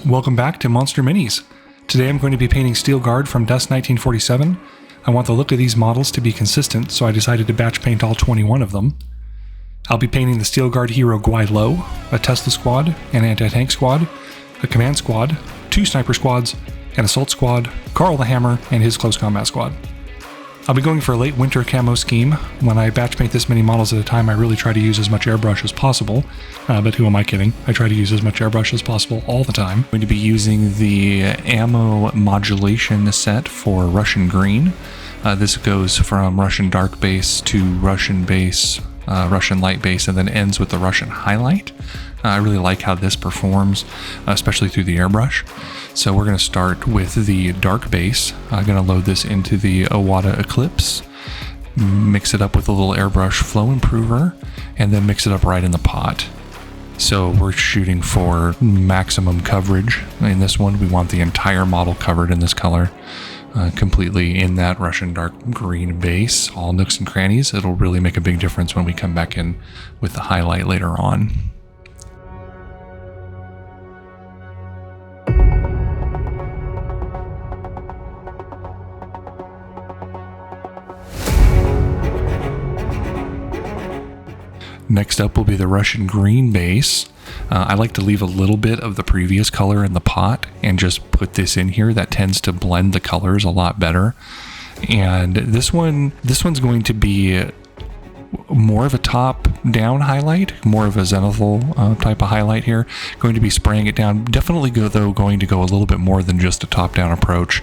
Welcome back to Monster Minis. Today I'm going to be painting Steel Guard from Dust 1947. I want the look of these models to be consistent, so I decided to batch paint all 21 of them. I'll be painting the Steel Guard hero Guai Lo, a Tesla squad, an anti-tank squad, a command squad, 2 sniper squads, an assault squad, Carl the Hammer, and his close combat squad. I'll be going for a late winter camo scheme. When I batch paint this many models at a time, I really try to use as much airbrush as possible. But who am I kidding? I try to use as much airbrush as possible all the time. I'm going to be using the ammo modulation set for Russian green. This goes from Russian dark base to Russian base, Russian light base, and then ends with the Russian highlight. I really like how this performs, especially through the airbrush. So we're going to start with the dark base. I'm going to load this into the Iwata Eclipse, mix it up with a little airbrush flow improver, and then mix it up right in the pot. So we're shooting for maximum coverage. In this one, we want the entire model covered in this color, completely in that Russian dark green base, all nooks and crannies. It'll really make a big difference when we come back in with the highlight later on. Next up will be the Russian green base. I like to leave a little bit of the previous color in the pot and just put this in here. That tends to blend the colors a lot better. And this one's going to be more of a top-down highlight, more of a zenithal type of highlight here. Going to be spraying it down. Definitely going to go a little bit more than just a top-down approach.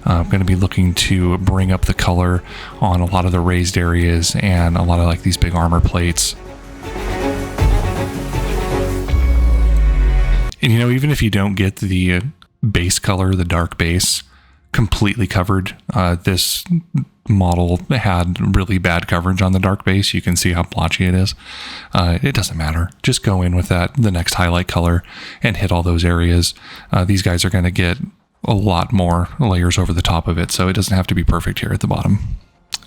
I'm going to be looking to bring up the color on a lot of the raised areas and a lot of like these big armor plates. And you know, even if you don't get the base color, the dark base, completely covered, this model had really bad coverage on the dark base. You can see how blotchy it is. It doesn't matter. Just go in with the next highlight color and hit all those areas. These guys are going to get a lot more layers over the top of it, so it doesn't have to be perfect here at the bottom.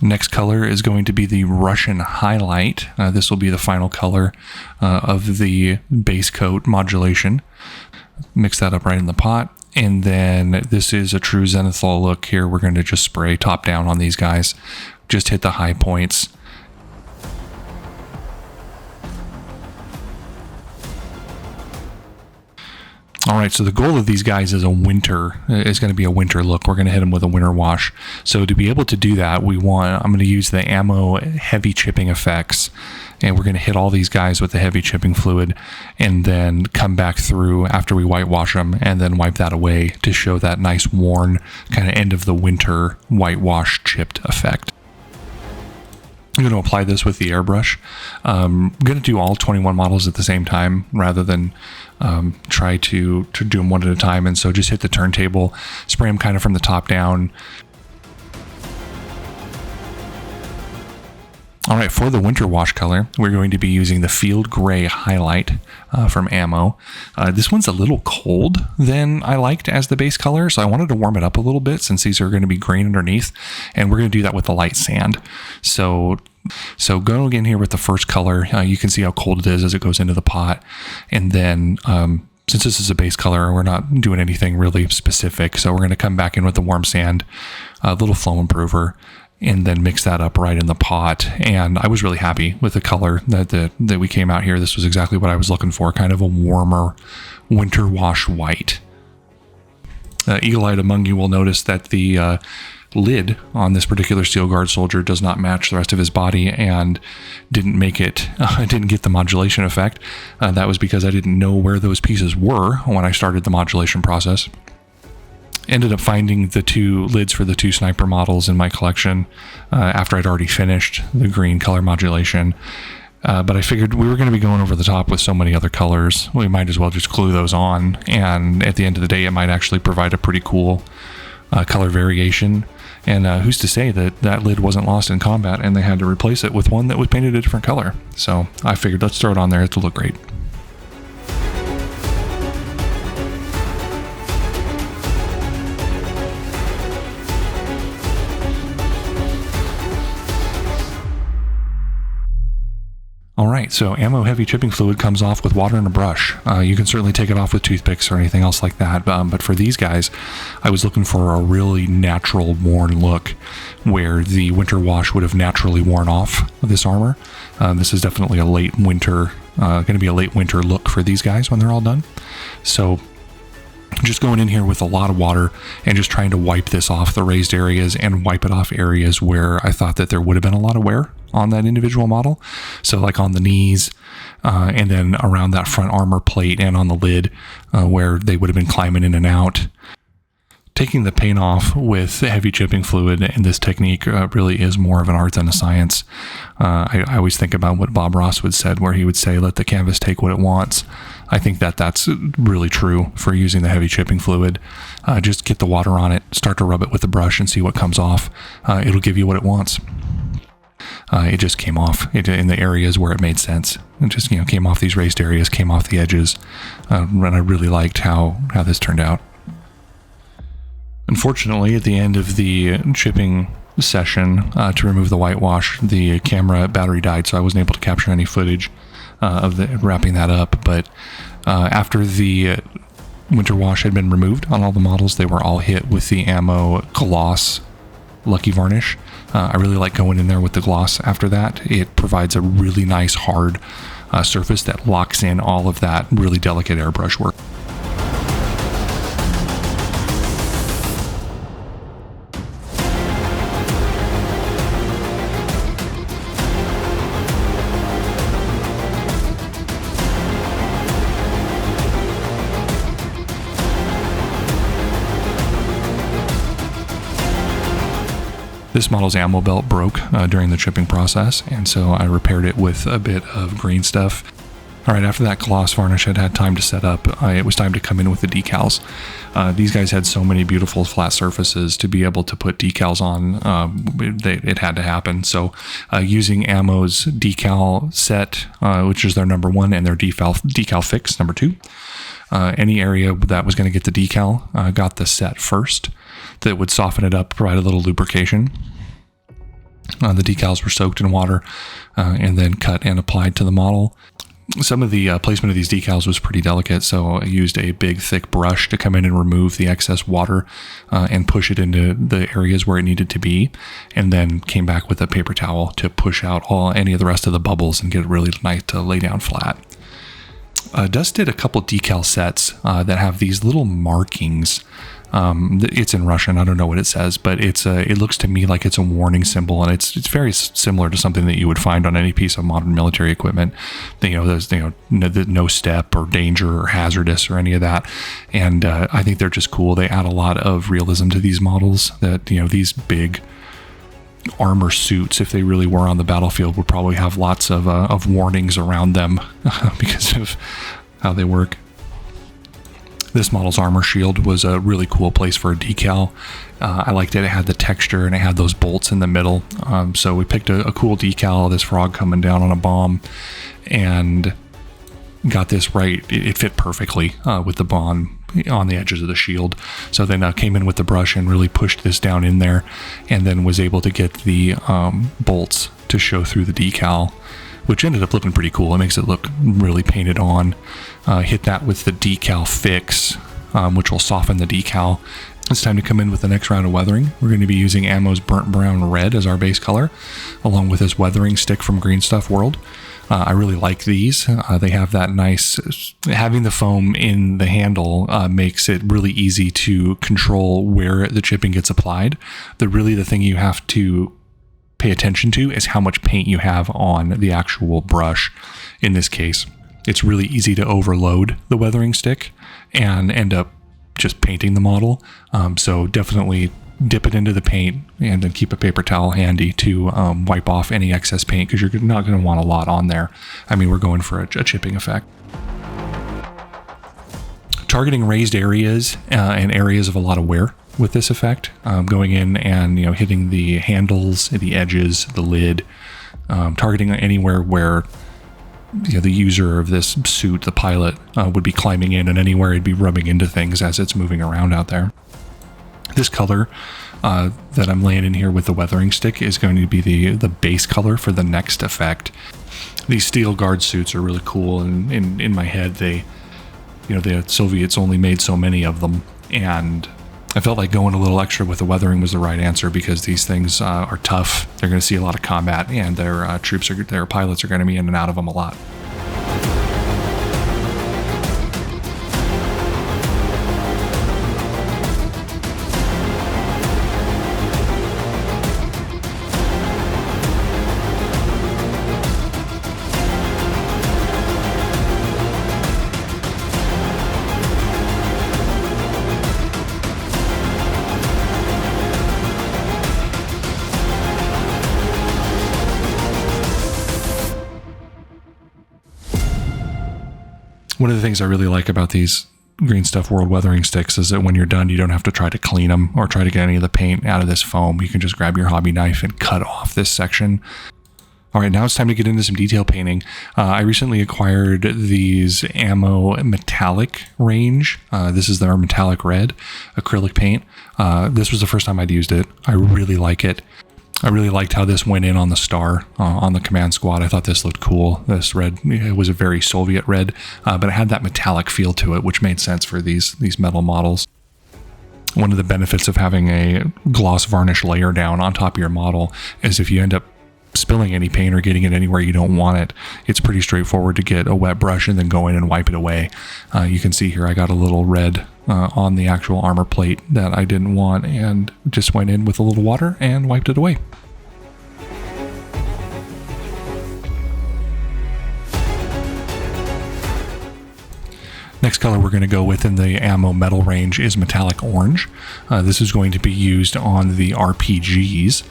Next color is going to be the Russian highlight. This will be the final color of the base coat modulation. Mix that up right in the pot. And then this is a true zenithal look here. We're going to just spray top down on these guys. Just hit the high points. All right, so the goal of these guys is going to be a winter look. We're going to hit them with a winter wash. So to be able to do that, I'm going to use the ammo heavy chipping effects, and we're going to hit all these guys with the heavy chipping fluid, and then come back through after we whitewash them, and then wipe that away to show that nice worn kind of end of the winter whitewash chipped effect. I'm going to apply this with the airbrush. I'm going to do all 21 models at the same time rather than try to do them one at a time. And so just hit the turntable, spray them kind of from the top down. All right, for the winter wash color, we're going to be using the Field Gray highlight from Ammo. This one's a little cold than I liked as the base color, so I wanted to warm it up a little bit since these are going to be green underneath, and we're going to do that with the light sand. So go again here with the first color. You can see how cold it is as it goes into the pot, and then since this is a base color, we're not doing anything really specific, so we're going to come back in with the warm sand, a little flow improver, and then mix that up right in the pot. And I was really happy with the color that we came out here. This was exactly what I was looking for, kind of a warmer winter wash white. Eagle-eyed among you will notice that the lid on this particular Steel Guard soldier does not match the rest of his body and didn't get the modulation effect. That was because I didn't know where those pieces were when I started the modulation process. Ended up finding the 2 lids for the 2 sniper models in my collection after I'd already finished the green color modulation. But I figured we were going to be going over the top with so many other colors, we might as well just glue those on. And at the end of the day, it might actually provide a pretty cool color variation. And who's to say that lid wasn't lost in combat and they had to replace it with one that was painted a different color. So I figured let's throw it on there. It'll look great. All right, right, so ammo heavy chipping fluid comes off with water and a brush. You can certainly take it off with toothpicks or anything else like that, but for these guys, I was looking for a really natural worn look where the winter wash would have naturally worn off this armor. This is definitely a late winter, going to be a late winter look for these guys when they're all done. So just going in here with a lot of water and just trying to wipe this off the raised areas and wipe it off areas where I thought that there would have been a lot of wear on that individual model. So like on the knees and then around that front armor plate and on the lid where they would have been climbing in and out. Taking the paint off with heavy chipping fluid in this technique really is more of an art than a science. I always think about what Bob Ross would said, where he would say, let the canvas take what it wants. I think that that's really true for using the heavy chipping fluid. Just get the water on it, start to rub it with the brush and see what comes off. It'll give you what it wants. It just came off in the areas where it made sense. It just came off these raised areas, came off the edges, and I really liked how this turned out. Unfortunately, at the end of the chipping session, to remove the whitewash, the camera battery died, so I wasn't able to capture any footage of wrapping that up. But after the winter wash had been removed on all the models, they were all hit with the ammo gloss Lucky Varnish. I really like going in there with the gloss after that. It provides a really nice hard surface that locks in all of that really delicate airbrush work. This model's ammo belt broke during the chipping process, and so I repaired it with a bit of green stuff. All right, after that gloss varnish had time to set up, it was time to come in with the decals. These guys had so many beautiful flat surfaces to be able to put decals on. It had to happen. So using Ammo's decal set, which is their number 1, and their decal fix, number 2. Any area that was going to get the decal got the set first. That would soften it up, provide a little lubrication. The decals were soaked in water and then cut and applied to the model. Some of the placement of these decals was pretty delicate, so I used a big thick brush to come in and remove the excess water and push it into the areas where it needed to be, and then came back with a paper towel to push out any of the rest of the bubbles and get it really nice to lay down flat. Dust did a couple decal sets that have these little markings. It's in Russian. I don't know what it says, but it looks to me like it's a warning symbol, and it's very similar to something that you would find on any piece of modern military equipment. There's no step or danger or hazardous or any of that, and I think they're just cool. They add a lot of realism to these models. That these big armor suits, if they really were on the battlefield, would probably have lots of warnings around them because of how they work. This model's armor shield was a really cool place for a decal. I liked it. It had the texture and it had those bolts in the middle. So we picked a cool decal of this frog coming down on a bomb and got this right. It fit perfectly with the bomb on the edges of the shield. So then I came in with the brush and really pushed this down in there, and then was able to get the bolts to show through the decal, which ended up looking pretty cool. It makes it look really painted on. Hit that with the decal fix, which will soften the decal. It's time to come in with the next round of weathering. We're going to be using Ammo's Burnt Brown Red as our base color, along with this weathering stick from Green Stuff World. I really like these. They have that nice, having the foam in the handle makes it really easy to control where the chipping gets applied. The thing you have to pay attention to is how much paint you have on the actual brush. In this case, it's really easy to overload the weathering stick and end up just painting the model. So definitely dip it into the paint and then keep a paper towel handy to wipe off any excess paint, because you're not going to want a lot on there. I mean, we're going for a chipping effect. Targeting raised areas and areas of a lot of wear with this effect, going in and hitting the handles, the edges, the lid, targeting anywhere where the user of this suit, the pilot, would be climbing in, and anywhere it'd be rubbing into things as it's moving around out there. This color that I'm laying in here with the weathering stick is going to be the base color for the next effect. These steel guard suits are really cool, and in my head, the Soviets only made so many of them, and I felt like going a little extra with the weathering was the right answer, because these things are tough. They're going to see a lot of combat, and their pilots are going to be in and out of them a lot. One of the things I really like about these Green Stuff World weathering sticks is that when you're done, you don't have to try to clean them or try to get any of the paint out of this foam. You can just grab your hobby knife and cut off this section. All right, now it's time to get into some detail painting. I recently acquired these Ammo metallic range. This is their metallic red acrylic paint. This was the first time I'd used it. I really like it. I really liked how this went in on the star on the command squad. I thought this looked cool. This red, it was a very Soviet red, but it had that metallic feel to it, which made sense for these metal models. One of the benefits of having a gloss varnish layer down on top of your model is if you end up spilling any paint or getting it anywhere you don't want it, it's pretty straightforward to get a wet brush and then go in and wipe it away. You can see here I got a little red on the actual armor plate that I didn't want, and just went in with a little water and wiped it away. Next color we're going to go with in the Ammo metal range is metallic orange. This is going to be used on the RPGs.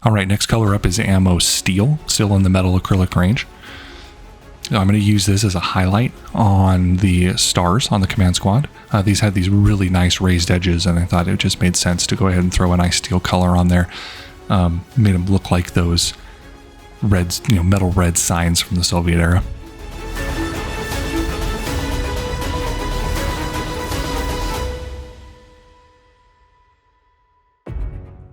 All right, next color up is Ammo Steel, still in the metal acrylic range. I'm going to use this as a highlight on the stars on the command squad. These had these really nice raised edges, and I thought it just made sense to go ahead and throw a nice steel color on there. Made them look like those reds, metal red signs from the Soviet era.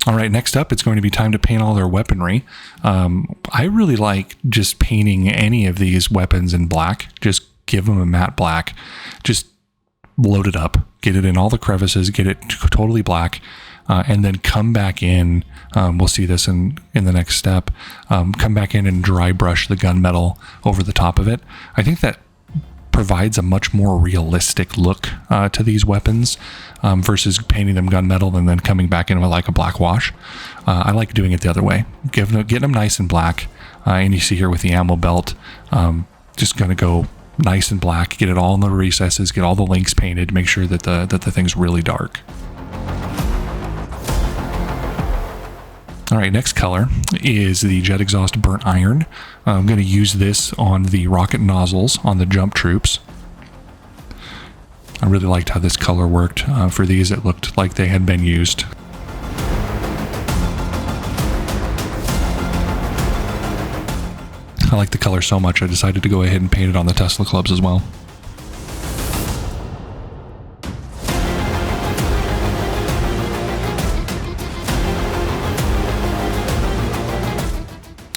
All right, next up, it's going to be time to paint all their weaponry. I really like just painting any of these weapons in black. Just give them a matte black. Just load it up, get it in all the crevices, get it totally black, and then come back in. We'll see this in the next step. Come back in and dry brush the gunmetal over the top of it. I think that provides a much more realistic look to these weapons versus painting them gunmetal and then coming back in with like a black wash. I like doing it the other way, getting them nice and black. And you see here with the ammo belt, just going to go nice and black, get it all in the recesses, get all the links painted, make sure that the thing's really dark. All right, next color is the Jet Exhaust Burnt Iron. I'm going to use this on the rocket nozzles on the jump troops. I really liked how this color worked. For these, it looked like they had been used. I like the color so much, I decided to go ahead and paint it on the Tesla clubs as well.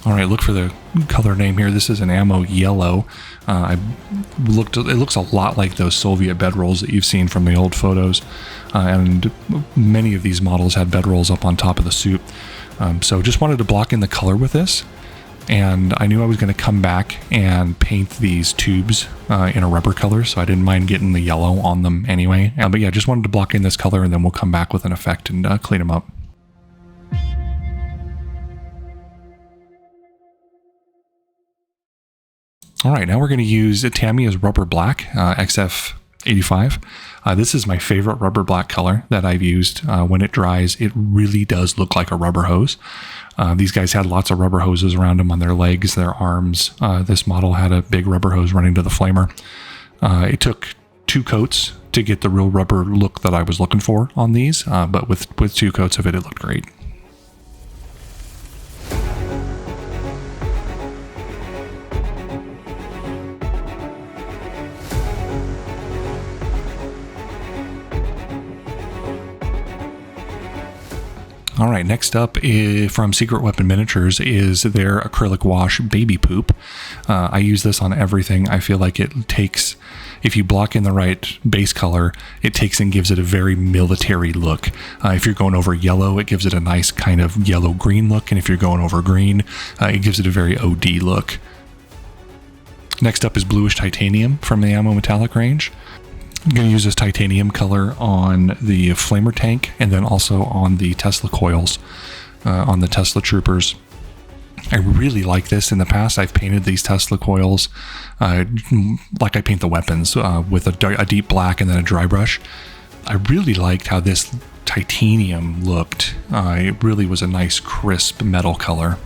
All right, look for the color name here. This is an Ammo Yellow. It looks a lot like those Soviet bedrolls that you've seen from the old photos. And many of these models had bedrolls up on top of the suit. So just wanted to block in the color with this. And I knew I was going to come back and paint these tubes in a rubber color, so I didn't mind getting the yellow on them anyway. But yeah, just wanted to block in this color, and then we'll come back with an effect and clean them up. All right, now we're going to use Tamiya's Rubber Black, XF85. This is my favorite rubber black color that I've used. When it dries, it really does look like a rubber hose. These guys had lots of rubber hoses around them on their legs, their arms. This model had a big rubber hose running to the flamer. It took 2 coats to get the real rubber look that I was looking for on these, but with 2 coats of it, it looked great. All right, next up from Secret Weapon Miniatures is their acrylic wash Baby Poop. I use this on everything. I feel like it takes, if you block in the right base color, it takes and gives it a very military look. If you're going over yellow, it gives it a nice kind of yellow-green look, and if you're going over green, it gives it a very OD look. Next up is Bluish Titanium from the Ammo Metallic range. I'm going to use this titanium color on the flamer tank and then also on the Tesla coils, on the Tesla Troopers. I really like this. In the past, I've painted these Tesla coils like I paint the weapons with a deep black and then a dry brush. I really liked how this titanium looked. It really was a nice crisp metal color.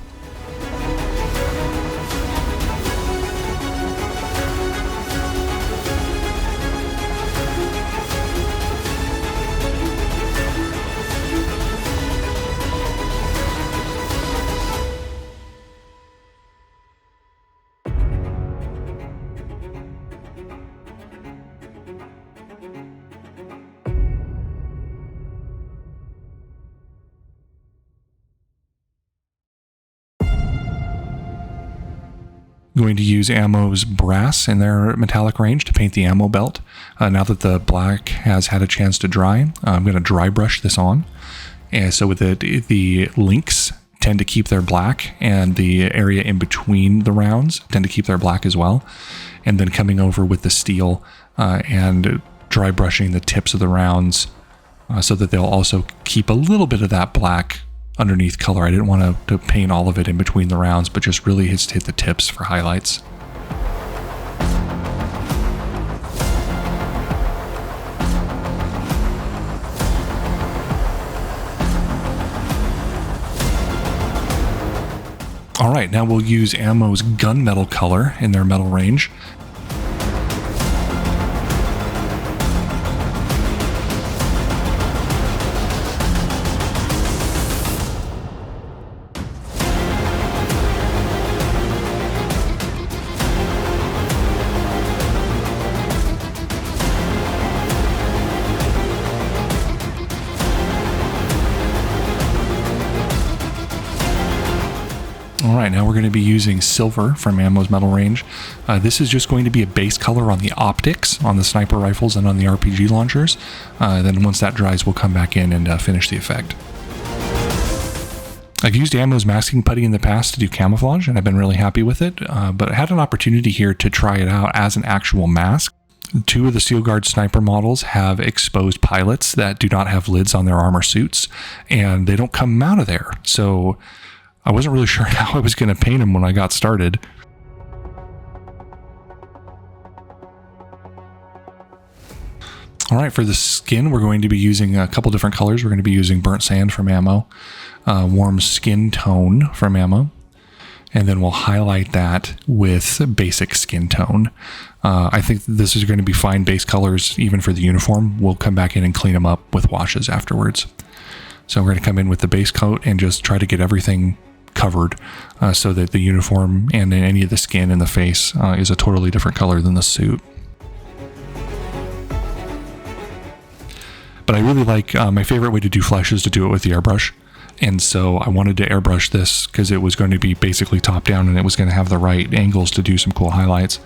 Going to use Ammo's brass in their metallic range to paint the ammo belt. Now that the black has had a chance to dry, I'm going to dry brush this on. And so with the links tend to keep their black, and the area in between the rounds tend to keep their black as well. And then coming over with the steel and dry brushing the tips of the rounds so that they'll also keep a little bit of that black underneath color. I didn't want to paint all of it in between the rounds, but just really hit the tips for highlights. All right, now we'll use Ammo's gunmetal color in their metal range. All right, now we're going to be using silver from Ammo's metal range. This is just going to be a base color on the optics, on the sniper rifles and on the RPG launchers. Then once that dries, we'll come back in and finish the effect. I've used Ammo's masking putty in the past to do camouflage, and I've been really happy with it, but I had an opportunity here to try it out as an actual mask. 2 of the Steel Guard sniper models have exposed pilots that do not have lids on their armor suits, and they don't come out of there. So I wasn't really sure how I was going to paint them when I got started. All right, for the skin, we're going to be using a couple different colors. We're going to be using Burnt Sand from Ammo, Warm Skin Tone from Ammo, and then we'll highlight that with Basic Skin Tone. I think this is going to be fine base colors even for the uniform. We'll come back in and clean them up with washes afterwards. So we're going to come in with the base coat and just try to get everything covered so that the uniform and any of the skin and the face is a totally different color than the suit. But I really like, my favorite way to do flesh is to do it with the airbrush. And so I wanted to airbrush this because it was going to be basically top down and it was going to have the right angles to do some cool highlights.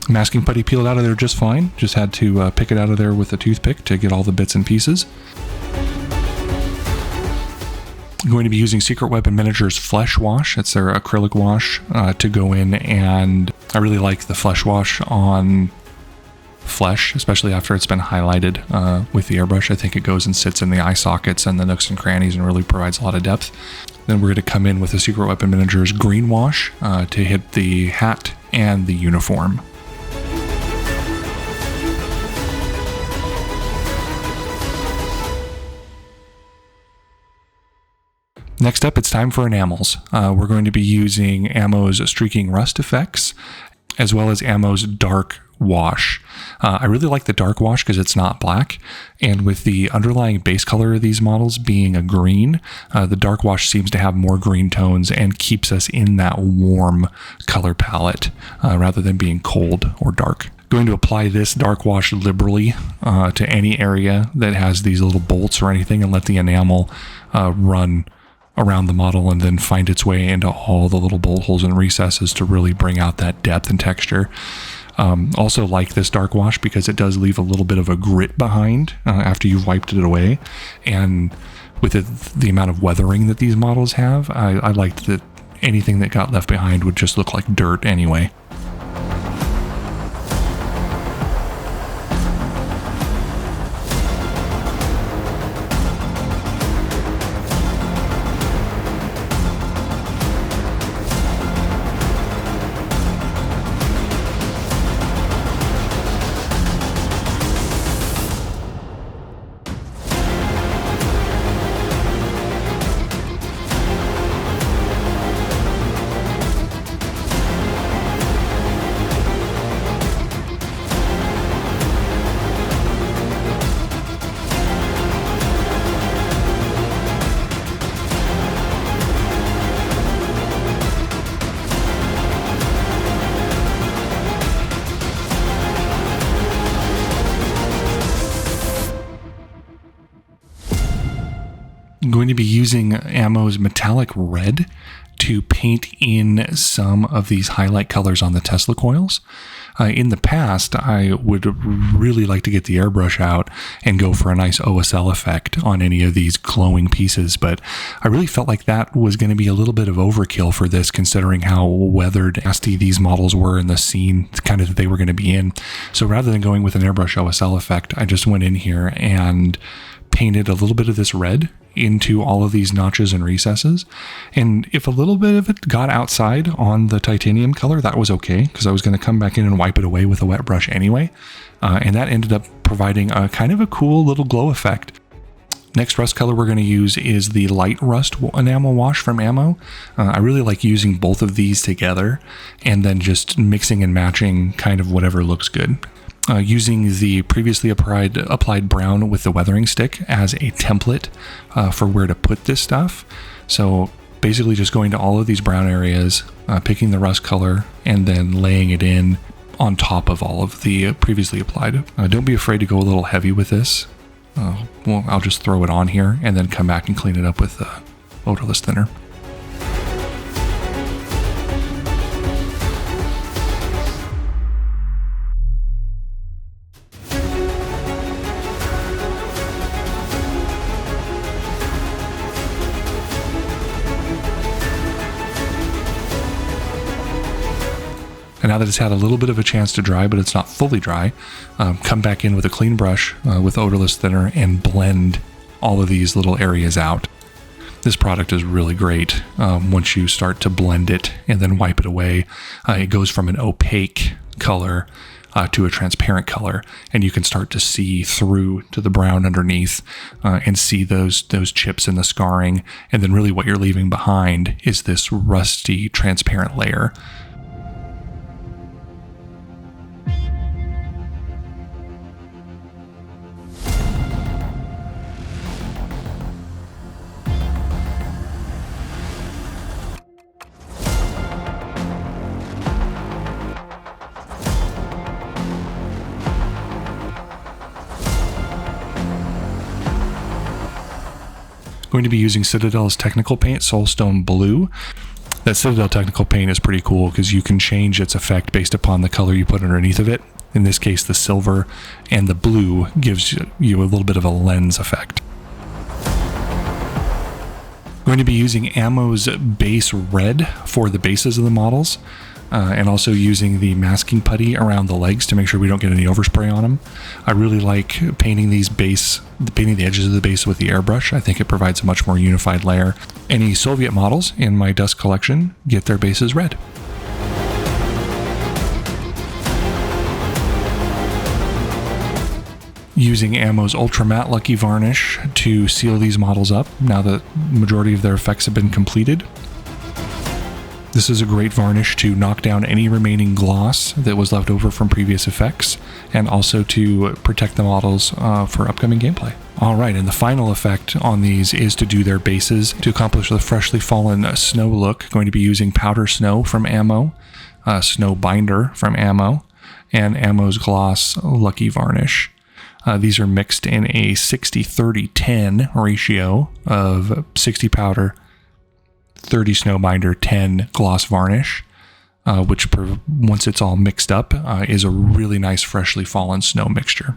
Masking putty peeled out of there just fine. Just had to pick it out of there with a toothpick to get all the bits and pieces. I'm going to be using Secret Weapon Miniatures Flesh Wash. It's their acrylic wash to go in, and I really like the flesh wash on flesh, especially after it's been highlighted with the airbrush. I think it goes and sits in the eye sockets and the nooks and crannies and really provides a lot of depth. Then we're going to come in with the Secret Weapon Miniatures Green Wash to hit the hat and the uniform. Next up, it's time for enamels. We're going to be using Ammo's Streaking Rust effects, as well as Ammo's Dark Wash. I really like the Dark Wash because it's not black, and with the underlying base color of these models being a green, the Dark Wash seems to have more green tones and keeps us in that warm color palette rather than being cold or dark. Going to apply this Dark Wash liberally to any area that has these little bolts or anything, and let the enamel run around the model and then find its way into all the little bolt holes and recesses to really bring out that depth and texture. Also like this Dark Wash because it does leave a little bit of a grit behind after you've wiped it away, and with the amount of weathering that these models have, I liked that anything that got left behind would just look like dirt anyway. I'm going to be using Ammo's Metallic Red to paint in some of these highlight colors on the Tesla coils. In the past, I would really like to get the airbrush out and go for a nice OSL effect on any of these glowing pieces, but I really felt like that was going to be a little bit of overkill for this, considering how weathered, nasty these models were in the scene kind of that they were going to be in. So rather than going with an airbrush OSL effect, I just went in here and painted a little bit of this red into all of these notches and recesses. And if a little bit of it got outside on the titanium color, that was okay, because I was going to come back in and wipe it away with a wet brush anyway. And that ended up providing a kind of a cool little glow effect. Next rust color we're going to use is the light rust enamel wash from Ammo. I really like using both of these together and then just mixing and matching kind of whatever looks good. Using the previously applied brown with the weathering stick as a template for where to put this stuff. So basically just going to all of these brown areas, picking the rust color, and then laying it in on top of all of the previously applied. Don't be afraid to go a little heavy with this. Well, I'll just throw it on here and then come back and clean it up with odorless thinner. And now that it's had a little bit of a chance to dry, but it's not fully dry, come back in with a clean brush with odorless thinner and blend all of these little areas out. This product is really great once you start to blend it and then wipe it away. It goes from an opaque color to a transparent color, and you can start to see through to the brown underneath and see those chips and the scarring. And then really what you're leaving behind is this rusty, transparent layer. Going to be using Citadel's Technical Paint Soulstone Blue. That Citadel Technical Paint is pretty cool because you can change its effect based upon the color you put underneath of it. In this case, the silver and the blue gives you a little bit of a lens effect. Going to be using Ammo's Base Red for the bases of the models. And also using the masking putty around the legs to make sure we don't get any overspray on them. I really like painting the edges of the base with the airbrush. I think it provides a much more unified layer. Any Soviet models in my dust collection get their bases red. Using Ammo's Ultra Matte Lucky Varnish to seal these models up now that the majority of their effects have been completed. This is a great varnish to knock down any remaining gloss that was left over from previous effects, and also to protect the models for upcoming gameplay. Alright, and the final effect on these is to do their bases. To accomplish the freshly fallen snow look, going to be using Powder Snow from Ammo, Snow Binder from Ammo, and Ammo's Gloss Lucky Varnish. These are mixed in a 60-30-10 ratio of 60 powder, 30 snow binder, 10 gloss varnish, which once it's all mixed up is a really nice freshly fallen snow mixture.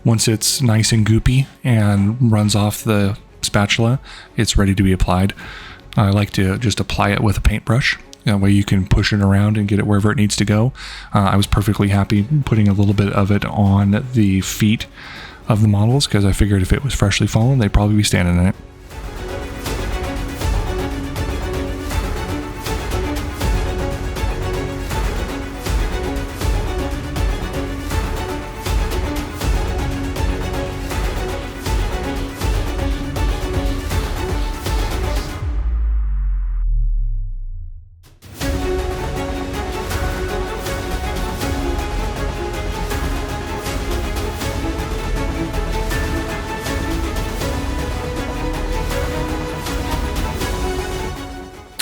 Once it's nice and goopy and runs off the spatula, it's ready to be applied. I like to just apply it with a paintbrush. That way you can push it around and get it wherever it needs to go. I was perfectly happy putting a little bit of it on the feet of the models because I figured if it was freshly fallen, they'd probably be standing in it.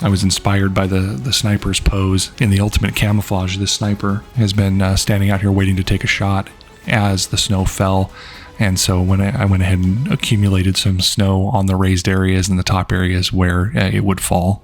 I was inspired by the sniper's pose. In the ultimate camouflage, this sniper has been standing out here waiting to take a shot as the snow fell. And so when I went ahead and accumulated some snow on the raised areas and the top areas where it would fall.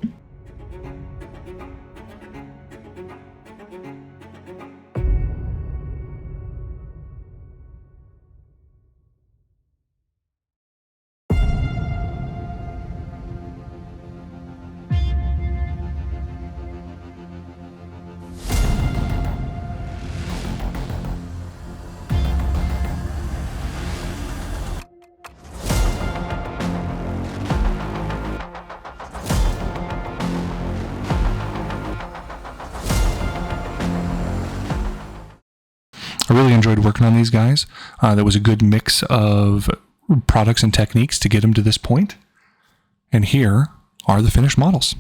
I really enjoyed working on these guys. There was a good mix of products and techniques to get them to this point. And here are the finished models.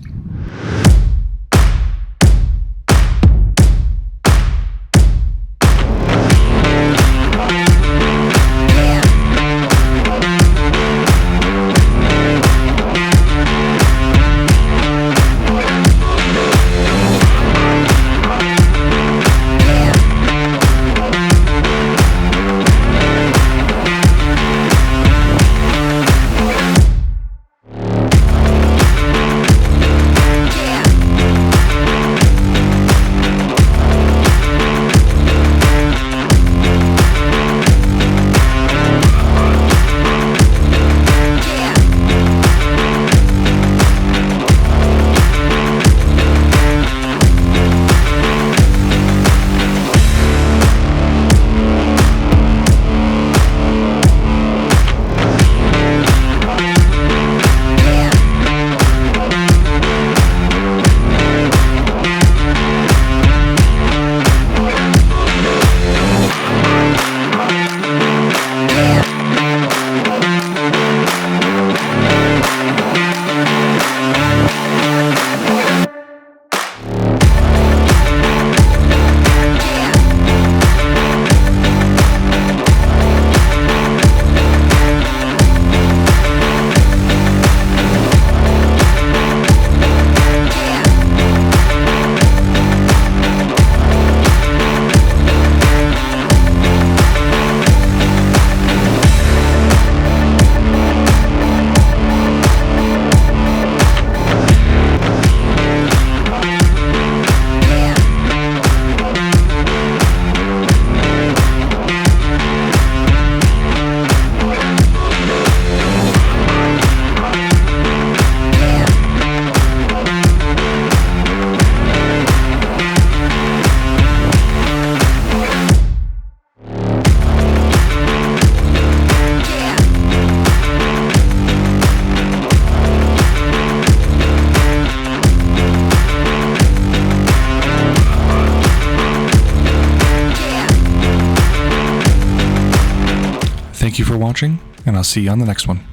Thank you for watching, and I'll see you on the next one.